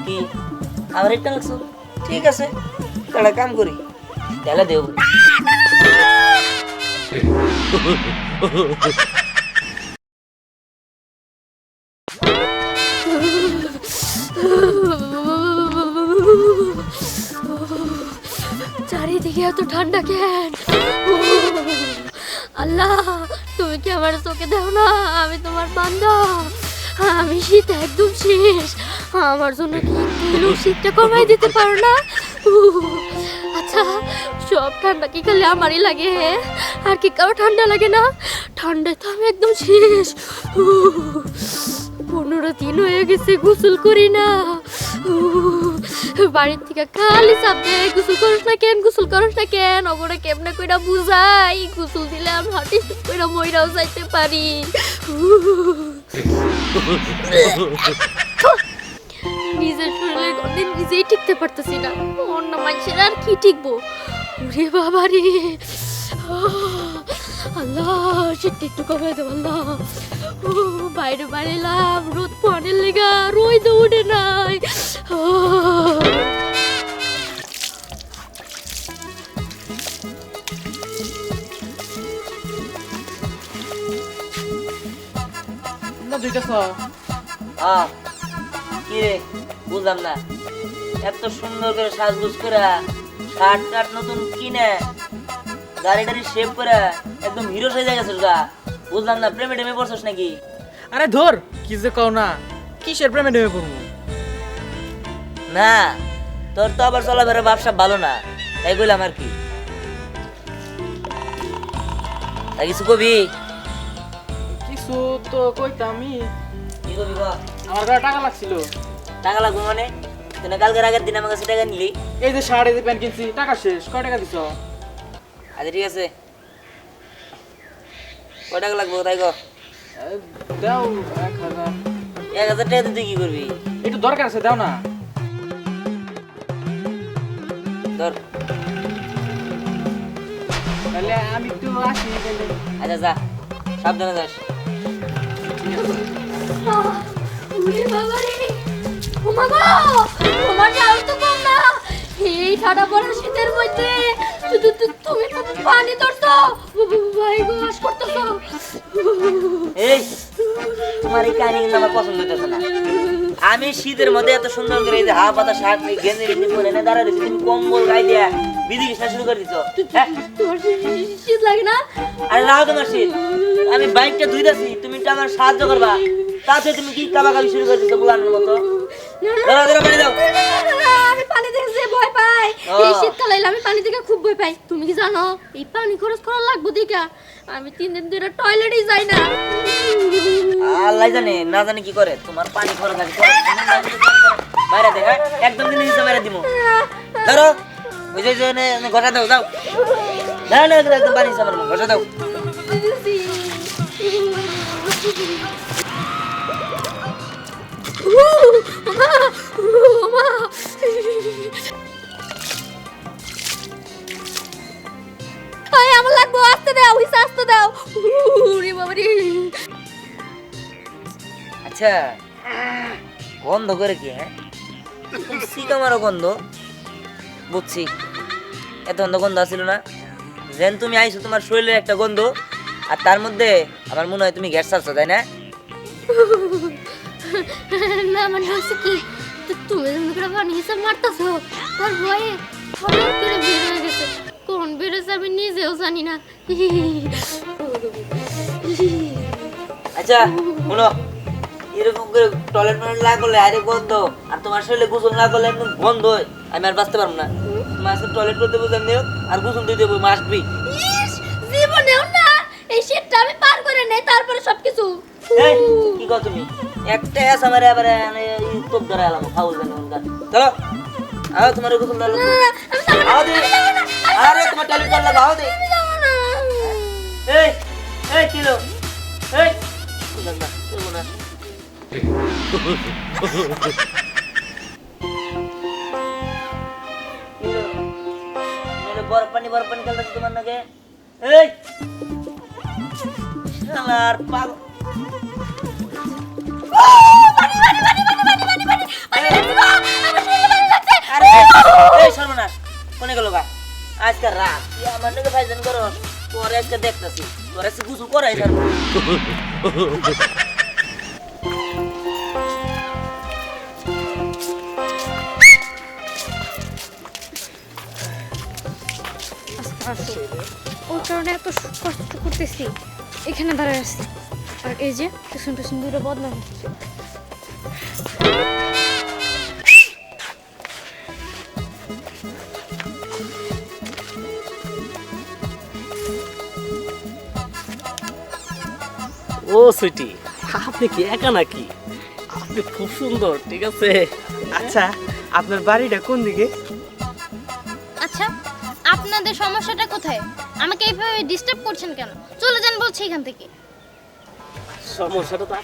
কি আবার একটা লাগছো? ঠিক আছে, একটা কাম করি, তাহলে দেব। চারিদিকে এত ঠান্ডা কেন? আল্লাহ, তুমি কি আমার চোখে দাও না? আমি তোমার বান্দা, আমি শীত একদম শেষ। আমার জন্য কি একটু শীতটা কমাই দিতে পারো না? আচ্ছা, সব ঠান্ডা কি খালি আমারই লাগে? আর কি কারো ঠান্ডা লাগে না? ঠান্ডায় তো আমি একদম শেষ। 15 দিন হয়ে গেছে গোসল করি না। বাড়ির থেকে খালি চাপ দেয়, গোসল করিস না কেন, গোসল করিস না কেন? ওগুলো কেমনে কইরা বুঝাই? গোসল দিলে আমি হাঁটি কইরা মইরাও যাইতে পারি। নিজের শরীরের গন্ধে নিজেই টিকতে পারতেছি না, অন্য মানুষের আর কি টিকবো? ওরে বাবা রে, আল্লাহ শীতটা একটু কমে দেব আল্লাহ। বাইরে বাইরেলাম রোদ পানের লেগা, রোদ উঠে নাই। কি রে, বুঝলাম না। এত সুন্দর করে সাজগুজ করে শার্ট টাট নতুন কিনে গাড়ি টাড়ি শেভ করে একদম হিরো সেজে গেছিস গা। বুঝলাম না, প্রেমে টেমে পড়ছিস নাকি? আরে ধর, কি যে কও না, কিসের প্রেমে নেমে পড়বো? না, তোর তো আবার চলাফেরা ব্যবসা ভালো না, তাই বললাম আর কি। তাই কিছু কবি? কিছু তো কইতামি। কি কবি ক? আমার কাছে টাকা লাগছিল। টাকা লাগবে মানে? তুই না কালকের আগের দিন আমার কাছে টাকা নিলি? এই যে শার্ট, এই যে প্যান্ট কিনছি, টাকা শেষ। কয় টাকা দিছ? আচ্ছা ঠিক আছে, কয় টাকা লাগবে তাই ক? দাও 1000। 1000 টাকা তুই কি করবি? একটু দরকার আছে, দাও না। ধর। তাহলে আমি একটু আসি তাহলে। আচ্ছা যা, সাবধানে যাস। ওরে বাবা রে, ও মা গো, তোমার যাও তো কম না। এই ঠাডা পড়া শীতের মধ্যে তুমি পানি ধরছো, ভাই গো আশ করতেছো। এই, তোমার এই কাহিনী কিন্তু আমার পছন্দ হইতেছে না। আমি শীতের মধ্যে এত সুন্দর করে এই যে হাফ পাতা শার্ট গেঞ্জি গেঞ্জি পরে এনে দাঁড়া দিচ্ছি, তুমি কম্বল গায়ে দিয়া বিধি কিসা শুরু করে দিছো। হ্যাঁ, তোমার শীত লাগে না? আরে লাও তোমার শীত। আমি বাইকটা ধুইতাছি, তুমি একটু আমার সাহায্য করবা, তাতে তুমি কি কাবাকাবি শুরু করে দিছো বুলানোর মতো। ধরো ধরো, পানি দাও। আমি পানি দেখে ভয় পাই। এই শীতকালে এলে আমি পানি দেখে খুব ভয় পাই। তুমি কি জানো এই পানি খরচ করা লাগবে দেখা আমি 3 দিন ধরে টয়লেটেই যাই না। আল্লাহ জানে না জানে কি করে তোমার পানি খরচ আছে। বাইরে দে, হ্যাঁ একদম দিনে হিসাবে বাইরে দিমু। ধরো ওই যে ঘটা দাও, দাও না না, একদম পানি হিসাবে ঘটা দাও। আমার লাগবো, আসতে দাও, আসতে দাও। ওরে বাবা রে। আচ্ছা, গন্ধ করে কি? হ্যাঁ, সিকামারও গন্ধ, বুঝছি। এত গন্ধ আসছিল না। যেন তুমি আইছো, তোমার শরীরের একটা গন্ধ, আর তার মধ্যে আমার মনে হয় তুমি গ্যাস ছাড়ছো, তাই না? না মানে হচ্ছে কি, তুমি যখন করে পানি হিসাব মারতেছো তার ভয়ে হঠাৎ করে বের হয়ে গেছে। কোন বেরোছে আমি নিজেও জানি না। আচ্ছা শোনো, এরকম করে টয়লেট না করলে আরে গন্ধ, আর তোমার শরীরে গোসল না করলে একদম গন্ধ হয়, আমি আর বাঁচতে পারবো না। তোমার আজকে টয়লেট করতে বলতে নিও, আর গোসল দিতে হবে, মাস্ট বি। জীবনেও না, এই শীতটা আমি পার করে নেই, তারপরে সবকিছু। এই কি কও তুমি? একটা এস আমারে আবার তোপ ধরে এলাম, ফাউল জানি উনকার। চলো আও, তোমার গোসল দাও। আও দে, আরে তোমার টয়লেট কর লাগা, আও দে। এই এই কিলো, এই না না, চলো না। বরফ পানি খেলতেছি তোমার নাকি? এই শালার পাগল। আজকে রাত তুই আমার নাকি ফাইজান করো তোরে আজকে দেখতেছি তোরে সে গুছু করাই থাকবো ওর কারণে এত কষ্ট করতেছি এখানে দাঁড়ায় আসছি আর এই যে পেছন পেছন দুটো বদনাম হচ্ছে ও সুইটি, আপনি কি একা নাকি? আপনি খুব সুন্দর, ঠিক আছে? আচ্ছা আপনার বাড়িটা কোন দিকে? আচ্ছা আপনাদের সমস্যাটা কোথায় আমাকে এইভাবে ডিস্টার্ব করছেন কেন চলে যান বলছি এখান থেকে সমস্যাটা তো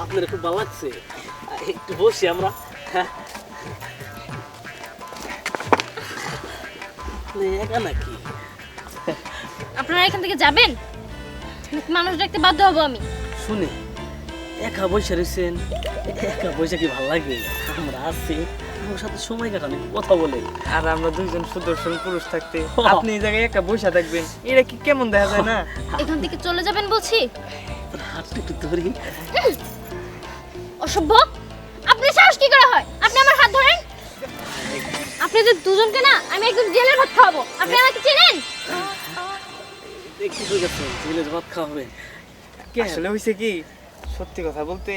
আপনার খুব ভালো লাগছে। একটু বসি আমরা। আপনি একা নাকি? আপনারা এখান থেকে যাবেন মানুষ দেখতে বাধ্য হবো আমি শুনে একা বসে রয়েছেন, একা বসে কি ভালো লাগে? আমরা আছি, আমার সাথে সময় কাটানো, কথা বলে। আর আমরা দুইজন সুদর্শন পুরুষ থাকতে আপনি এই জায়গায় একা বসে থাকবেন, এটা কি কেমন দেখা যায় না? এখান থেকে চলে যাবেন বলছি হাতটা একটু ধরি। অসভ্য আপনি সাহস কি করে হয় আপনি আমার হাত ধরেন আপনাদের দুজনকে না আমি একদম জেলের ভাত খাওয়াবো আপনি আমাকে চেনেন একটু হয়ে গেছে, জেলের ভাত খাওয়াবে। আসলে হয়েছে কি, সত্যি কথা বলতে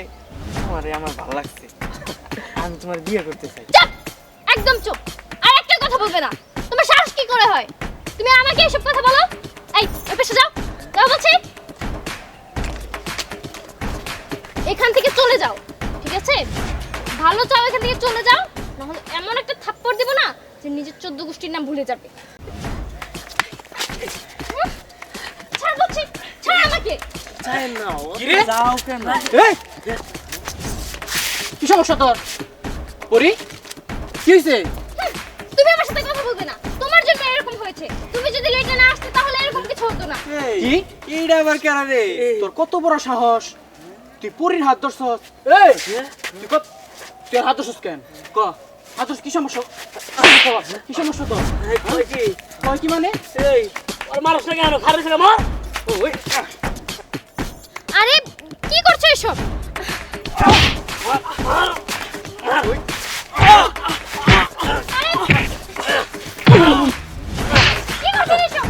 আমার ভালো লাগছে, আমি তোমার বিয়ে করতে চাই। চুপ একদম চুপ আর একটা কথা বলবে না তোমার সাহস কি করে হয় তুমি আমাকে এসব কথা বলো এই ওই পাশে যাও যাও বলছি এখান থেকে চলে যাও ঠিক আছে ভালো চাও এখান থেকে চলে যাও নাহলে এমন একটা থাপ্পড় দেব না যে নিজের 14 গোষ্ঠীর নাম ভুলে যাবে ছাড় বলছি ছাড় আমাকে চাই না, কি রে? যাও কেন? এই কি সমস্যা তোর? পরি কি হয়েছে? তুমি আমার সাথে কথা বলবে না তোমার জন্য এরকম হয়েছে তুমি যদি লেটে না আসতে তাহলে এরকম কিছু হতো না কি এইটা আবার কেন রে? তোর কত বড় সাহস, তুই পরির হাত ধরছস? এই তুই হাত ধরছস কেন? ক হাত ধরছস, কি সমস্যা? কি সমস্যা তোর? কই কি? কয় কি মানে? এই, ওর মানুষ না কেন? খারে থেকে মার। ওই আরে কি করছো এসব কি করছো এসব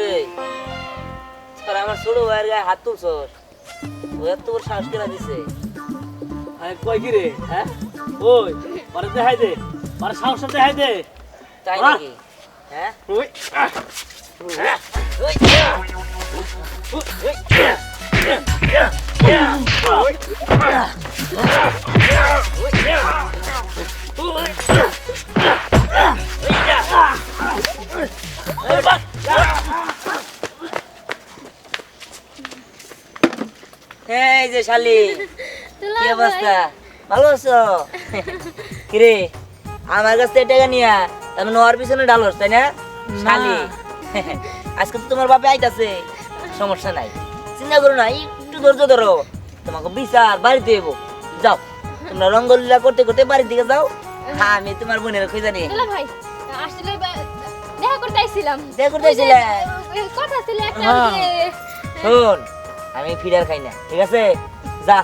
এই তোর আমার ছোট ভাইয়ের গায়ে হাত তুলছস ও এত বড় সাহস কেনা দিছে কই কি রে? হ্যাঁ, ওই ওরে দেখাই দে, ওরে সাহস দেখাই দে। তাই নাকি হ্যাঁ ওই ওই এই যে শালি কি অবস্থা ভালো আছো কিরে আমার কাছ থেকে টাকা নিয়া আমি নোয়ার পিছনে ডালস তাই না শালি আজকে তো তোমার বাপে আইতাছে সমস্যা নাই চিন্তা করো না একটু ধৈর্য ধরো তোমাকে বিচার বাড়িতে দেবো যাও তোমরা রঙ্গলীলা করতে করতে বাড়ির দিকে যাও আমি তোমার বোনের খুঁজে নিয়ে দুলা ভাই আসলে দেখা করতে আইছিলাম দেখা করতে আইছিলে? কথা ছিল একটা হ্যাঁ। শোন আমি ফিডার খাই না ঠিক আছে যা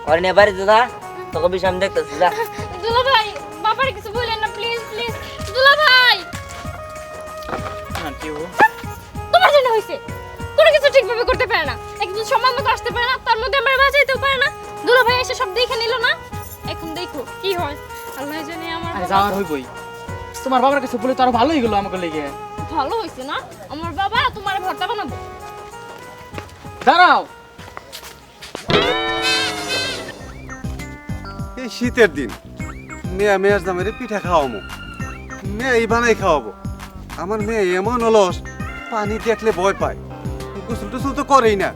ওর নিয়ে বাড়িতে যা তোকে বিষয় আমি দেখতেছি যা দুলা ভাই বাবার কিছু বলেন না প্লিজ প্লিজ দুলা ভাই কি হবো? তোমার জন্য হইছে কোনো কিছু ঠিকভাবে করতে পারে না একদম সময় মতো আসতে পারে না তার মধ্যে আমার বাঁচাইতেও পারে না দুলা ভাই এসে সব দেখে নিল না এখন দেখো কি হয় আল্লাহ জানে আমার আরে বাবা- যাওয়ার হইবই, তোমার বাবার কাছে বলে তো আরো ভালোই গেল আমাকে লেগে। ভালো হইছে না আমার বাবা তোমার ভর্তা বানাবো দাঁড়াও, এই শীতের দিন মেয়ে মেয়ের জামাইরে পিঠা খাওয়াবো, মেয়ে এই বানাই খাওয়াবো। আমার মেয়ে এমন অলস, পানি দেখলে ভয় পায়, গোসল টোসল তো করেই না।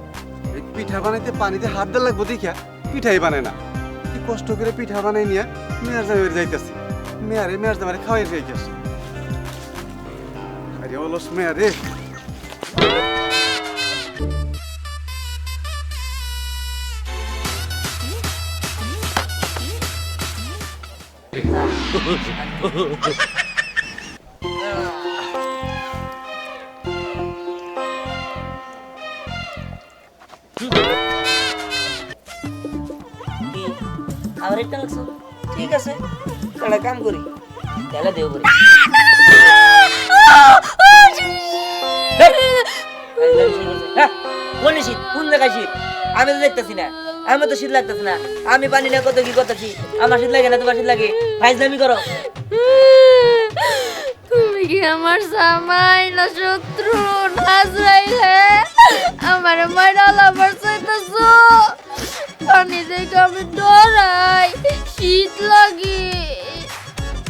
এই পিঠা বানাইতে পানিতে হাত দেওয়া লাগবো দেখিয়া পিঠাই বানায় না। কি কষ্ট করে পিঠা বানাই নিয়ে মেয়ের জামাইয়ের যাইতেছি। মেয়ারে মেয়ার জামারে খাওয়াই রেখে গেছে। আরে অলস মেয়ারে। কি আমার একটা লাগছে? ঠিক আছে, একটা কাম করি, তাহলে দেব বলি। কোন শীত, কোন জায়গায় শীত? আমি তো দেখতেছি না, আমি তো শীত লাগতেছে না। আমি পানি না কত কি করতেছি, আমার শীত লাগে না, তোমার শীত লাগে? ফাইজলামি করো। তুমি কি আমার জামাই না শত্রু নাজরাইলে আমার মাইরা লাভার চাইতেছো? পানি দেখে আমি ডরাই, শীত লাগে।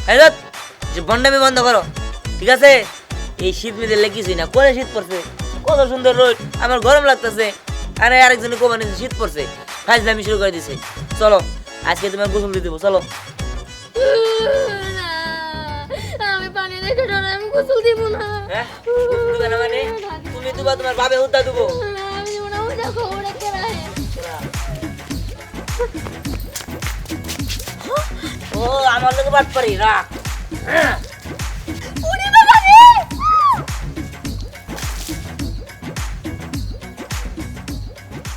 হ্যাঁ, যে বন্ডামি বন্ধ করো, ঠিক আছে? এই শীত মেয়েদের কিছুই না। কোনে শীত পড়ছে, কত সুন্দর রোদ, আমার গরম লাগতেছে। আরে আরেকজনে কমানে শীত পড়ছে, ফাইজলামি শুরু করে দিছে। চলো আজকে তোমার গোসল দিয়ে দেবো, চলো। না, আমি পানি দেখে ডরাই, আমি গোসল দিব না। হ্যাঁ, গোসল দিবে না মানে? তুমি দুবা, তোমার বাবে হুদ্দা দেবো। আমি দিব না, ওই দেখো ওরা কেরায়। ও আমার লোক বাদ পারি রাখ। ওরে বাবা রে!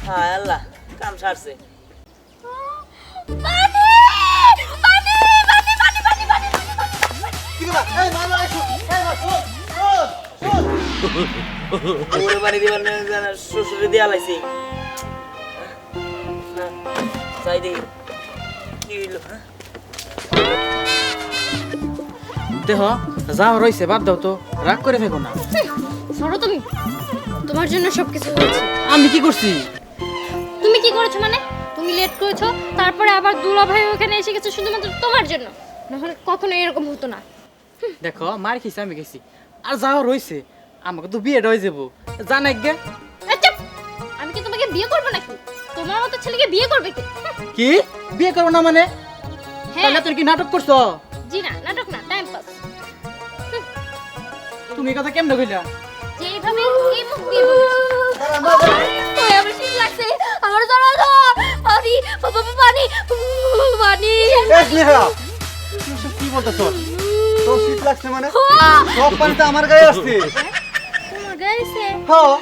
হ্যাঁ আল্লাহ, কাম সারছে। পানি! পানি! পানি! পানি! পানি! পানি! ওরে বাড়ি দিবার না, শ্বশুরে দিয়া লাইছি। চাই দেখি কি হইলো। হ্যাঁ, দেহ যাও রইছে, বাদ দাও তো, রাগ করে থেকো না। সরো তুমি, তোমার জন্য সবকিছু হয়েছে। আমি কি করছি? তুমি কি করেছো মানে? তুমি লেট করেছো, তারপরে আবার দুলা ভাই ওখানে এসে গেছে শুধুমাত্র তোমার জন্য, নাহলে কখনো এরকম হতো না। দেখো মার খেয়েছি, আমি খেয়েছি, আর যাও রইছে, আমাকে তো বিয়েটা হয়ে যাবো, জানাই গে। আচ্ছা, আমি কি তোমাকে বিয়ে করবো নাকি? তোমার মতো ছেলেকে বিয়ে করবে কে? কি বিয়ে করবো না মানে? হ্যাঁ, তাহলে তুই কি নাটক করছো? জি না, নাটক না, টাইম পাস। তুমি এই কথা কেমনে কইলা? যে এইভাবে এই মুখ দিয়ে বলেছি। ওই আমার শীত লাগছে, আমার জ্বর আছে, পানি, পানি, পানি। এই স্নেহা, তুই সব কি বলতেছ? তোর শীত লাগছে মানে? সব পানিটা আমার গায়ে আসছে। তোমার গাইছে? হ্যাঁ,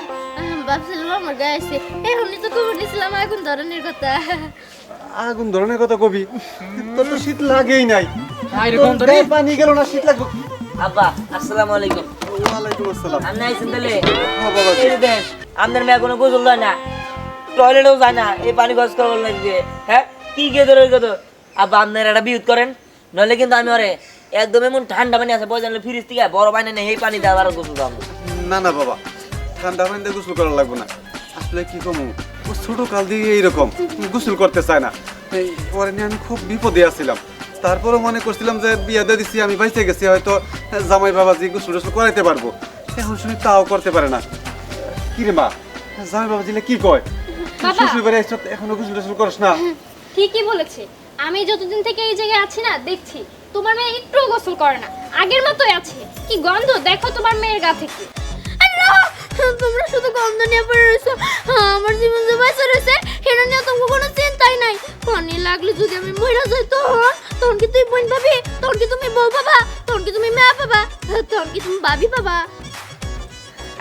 ভাবছিলাম আমার গাইছে। এখনই তো খবর নিয়েছিলাম আগুন ধরনের কথা। আগুন ধরনের কথা কবি, তোর তো শীত লাগেই নাই। এরকম তোর গায়ে পানি গেল না, শীত লাগবে। আব্বা আসসালামু আলাইকুম। ওয়ালাইকুম আসসালাম। আপনি আইছেন তাহলে? হ্যাঁ বাবা। এই যে দেন, আপনার মেয়ে কোনো গোসল দেয় না, টয়লেটেও যায় না, এই পানি খরচ করবো লাগবে। হ্যাঁ, কি গেদর ওই গেদর। আব্বা আপনার একটা বিউত করেন, নইলে কিন্তু আমি ওরে একদম এমন ঠান্ডা পানি আছে, বই জানলে ফ্রিজ থেকে বড় পানি নেই, এই পানি দিয়ে আবার গোসল দাম। না না বাবা, ঠান্ডা পানিতে গোসল করা লাগবে না। আসলে কি কমু, ও ছোট কাল দিয়ে এইরকম গোসল করতে চায় না। এই ওরে নিয়ে আমি খুব বিপদে আছিলাম। তারপরও মনে করছিলাম যে বিয়ে দিয়ে দিচ্ছি, আমি বাইসে গেছি, হয়তো জামাই বাবাজি গোসল টোসল করাইতে পারবো। এখন শুনি তাও করতে পারে না। কি রে মা, জামাই বাবাজিলে কি কয়? বাবা। শ্বশুর বাড়ি এসে এখনো গোসল টোসল করিস না? ঠিকই বলেছে, আমি যতদিন থেকে এই জায়গায় আছি না, দেখছি তোমার মেয়ে একটু গোসল করে না, আগের মতোই আছে। কি গন্ধ দেখো তোমার মেয়ের গা থেকে। তোমরা শুধু গন্ধ নিয়ে পড়ে রয়েছো, আমার জীবন যে বেঁচে রয়েছে সেটা নিয়ে তোমার কোনো চিন্তাই নাই। পানি লাগলে যদি আমি মরে যাই, তখন কি তুই বোন পাবি? তখন কি তুমি বউ পাবা? তখন কি তুমি মেয়ে পাবা? তখন কি তুমি ভাবি পাবা?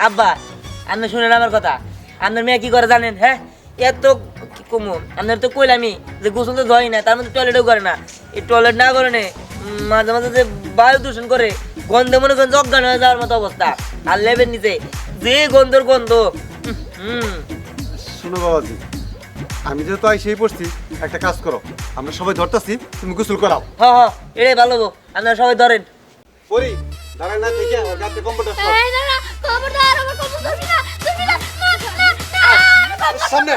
আব্বা আপনি শুনেন আমার কথা, আপনার মেয়ে কি করে জানেন? হ্যাঁ, এত কি কমু, আপনার তো কইলামই যে গোসল তো ধোয় না, তার মধ্যে টয়লেটও করে না। এই টয়লেট না করে নে, মাঝে মাঝে যে বায়ু দূষণ করে, গন্ধে মনে করেন অজ্ঞান হয়ে যাওয়ার মতো অবস্থা। আর লেবের নিচে যে গন্ধর গন্ধ। শোনো বাবাজি, আমি যেহেতু সেই পড়ছি, একটা কাজ করো, আমরা সবাই ধরতেছি, তুমি গোসল করাও। হ্যাঁ হ্যাঁ, এটাই ভালো গো, আপনারা সবাই ধরেন। পরি দাঁড়ায় না থেকে ওর গাতে কম্পিউটার এই না না, খবরদার আমার কথা ধরবি না, ধরবি না, না, না, না, সামনে